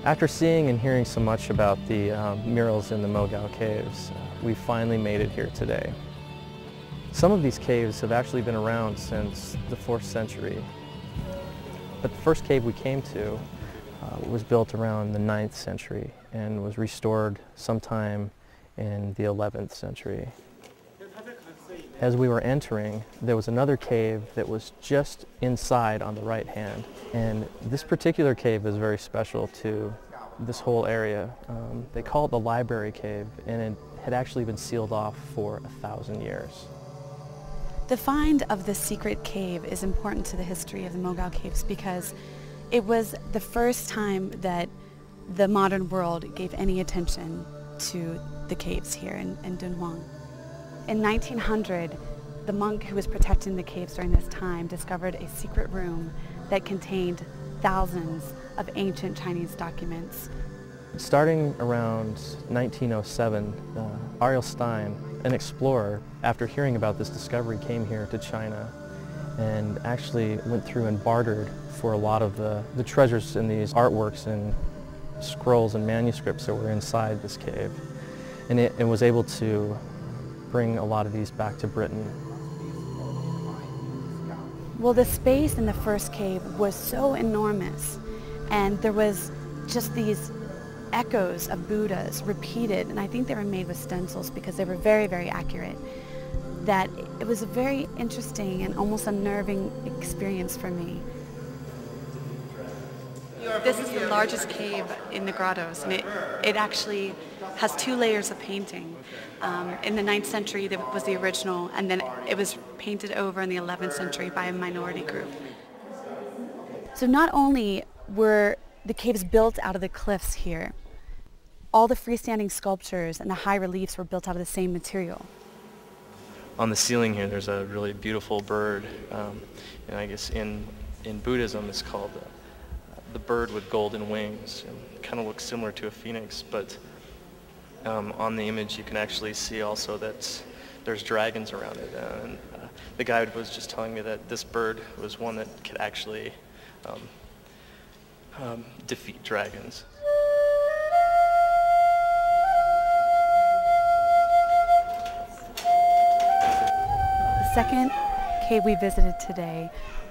After seeing and hearing so much about the murals in the Mogao caves, we finally made it here today. Some of these caves have actually been around since the 4th century, but the first cave we came to was built around the 9th century and was restored sometime in the 11th century. As we were entering, there was another cave that was just inside on the right hand. And this particular cave is very special to this whole area. They call it the Library Cave, and it had actually been sealed off for 1,000 years. The find of this secret cave is important to the history of the Mogao Caves because it was the first time that the modern world gave any attention to the caves here in Dunhuang. In 1900, the monk who was protecting the caves during this time discovered a secret room that contained thousands of ancient Chinese documents. Starting around 1907, Ariel Stein, an explorer, after hearing about this discovery, came here to China and actually went through and bartered for a lot of the treasures in these artworks and scrolls and manuscripts that were inside this cave. And it was able to bring a lot of these back to Britain. Well, the space in the first cave was so enormous, and there was just these echoes of Buddhas repeated, and I think they were made with stencils because they were very, very accurate, that it was a very interesting and almost unnerving experience for me. This is the largest cave in the grottoes, and it actually has 2 layers of painting. In the 9th century, there was the original, and then it was painted over in the 11th century by a minority group. So not only were the caves built out of the cliffs here, all the freestanding sculptures and the high reliefs were built out of the same material. On the ceiling here, there's a really beautiful bird, and I guess in Buddhism it's called the bird with golden wings. It kind of looks similar to a phoenix, but on the image you can actually see also that there's dragons around it. And the guide was just telling me that this bird was one that could actually defeat dragons. The second cave we visited today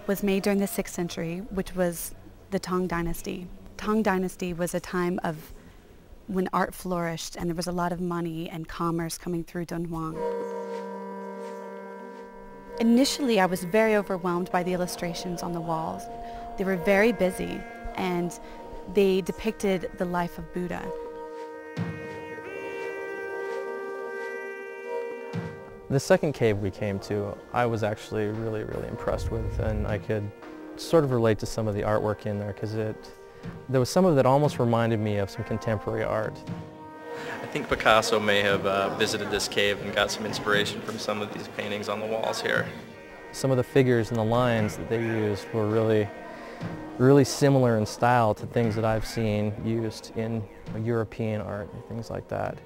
was made during the 6th century, which was the Tang Dynasty. Tang Dynasty was a time of when art flourished and there was a lot of money and commerce coming through Dunhuang. Initially, I was very overwhelmed by the illustrations on the walls. They were very busy and they depicted the life of Buddha. The second cave we came to, I was actually really, really impressed with, and I could sort of relate to some of the artwork in there because there was some of it that almost reminded me of some contemporary art. I think Picasso may have visited this cave and got some inspiration from some of these paintings on the walls here. Some of the figures and the lines that they used were really similar in style to things that I've seen used in European art and things like that.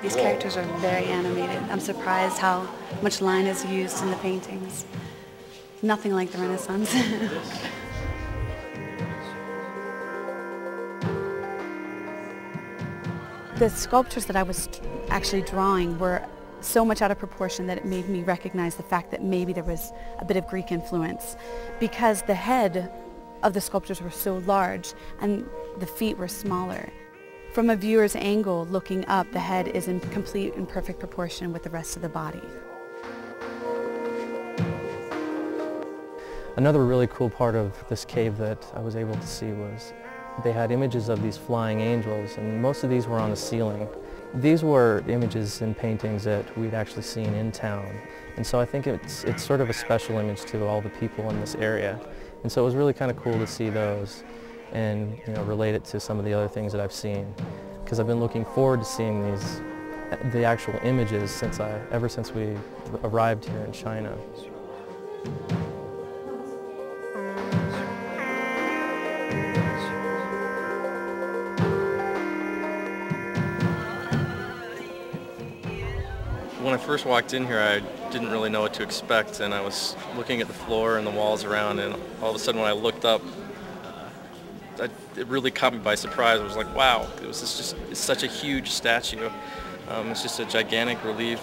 These characters are very animated. I'm surprised how much line is used in the paintings. Nothing like the Renaissance. The sculptures that I was actually drawing were so much out of proportion that it made me recognize the fact that maybe there was a bit of Greek influence because the head of the sculptures were so large and the feet were smaller. From a viewer's angle, looking up, the head is in complete and perfect proportion with the rest of the body. Another really cool part of this cave that I was able to see was they had images of these flying angels, and most of these were on the ceiling. These were images and paintings that we'd actually seen in town, and so I think it's sort of a special image to all the people in this area. And so it was really kind of cool to see those and relate it to some of the other things that I've seen, because I've been looking forward to seeing the actual images ever since we arrived here in China. When I first walked in here, I didn't really know what to expect, and I was looking at the floor and the walls around, and all of a sudden when I looked up, it really caught me by surprise. I was like, wow, it's such a huge statue. It's just a gigantic relief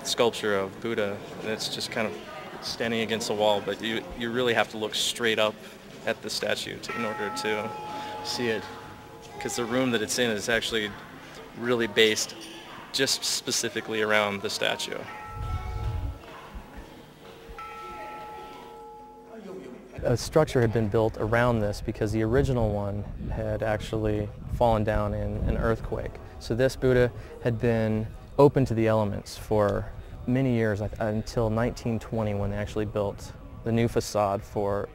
sculpture of Buddha, and it's just kind of standing against the wall, but you really have to look straight up at the statue in order to see it, because the room that it's in is actually really based just specifically around the statue. A structure had been built around this because the original one had actually fallen down in an earthquake. So this Buddha had been open to the elements for many years, until 1920, when they actually built the new facade for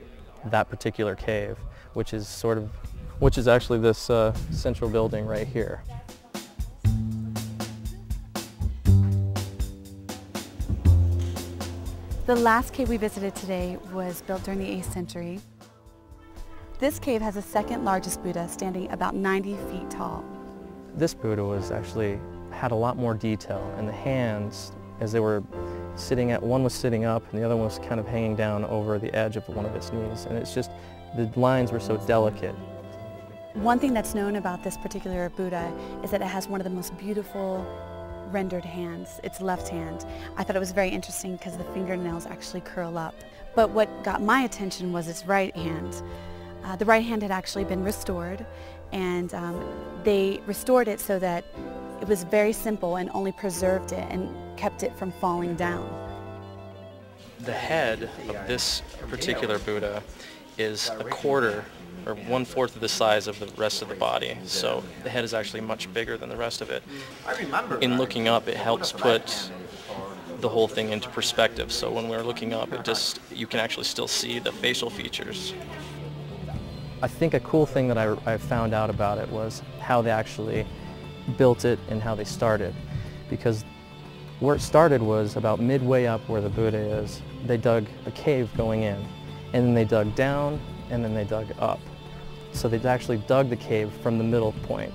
that particular cave, which is actually this central building right here. The last cave we visited today was built during the 8th century. This cave has the second largest Buddha, standing about 90 feet tall. This Buddha had a lot more detail, and the hands, as they were one was sitting up and the other one was kind of hanging down over the edge of one of its knees, and it's just, the lines were so delicate. One thing that's known about this particular Buddha is that it has one of the most beautiful rendered hands, its left hand. I thought it was very interesting because the fingernails actually curl up. But what got my attention was its right hand. The right hand had actually been restored, and they restored it so that it was very simple and only preserved it and kept it from falling down. The head of this particular Buddha is a quarter or 1/4 of the size of the rest of the body. So the head is actually much bigger than the rest of it. In looking up, it helps put the whole thing into perspective. So when we're looking up, you can actually still see the facial features. I think a cool thing that I found out about it was how they actually built it and how they started. Because where it started was about midway up where the Buddha is. They dug a cave going in, and then they dug down, and then they dug up. So they actually dug the cave from the middle point.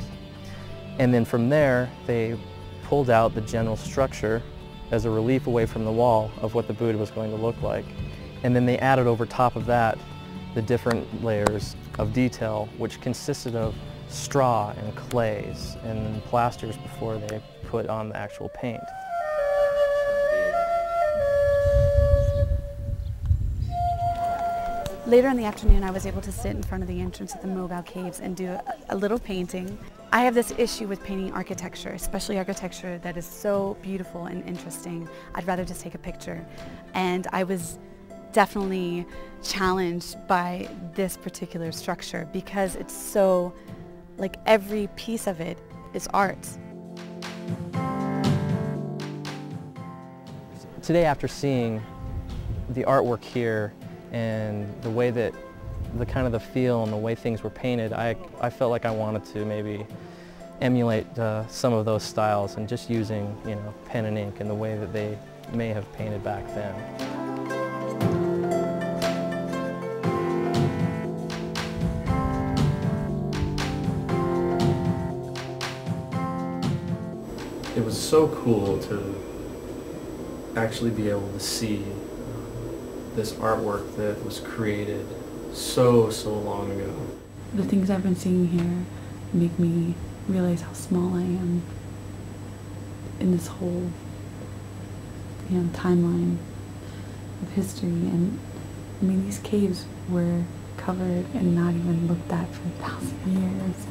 And then from there, they pulled out the general structure as a relief away from the wall of what the Buddha was going to look like. And then they added over top of that the different layers of detail, which consisted of straw and clays and plasters before they put on the actual paint. Later in the afternoon, I was able to sit in front of the entrance of the Mogao Caves and do a little painting. I have this issue with painting architecture, especially architecture that is so beautiful and interesting. I'd rather just take a picture. And I was definitely challenged by this particular structure because it's so, like, every piece of it is art. Today, after seeing the artwork here and the way that the feel and the way things were painted, I felt like I wanted to maybe emulate some of those styles, and just using, pen and ink in the way that they may have painted back then. It was so cool to actually be able to see this artwork that was created so long ago. The things I've been seeing here make me realize how small I am in this whole timeline of history. And I mean, these caves were covered and not even looked at for 1,000 years.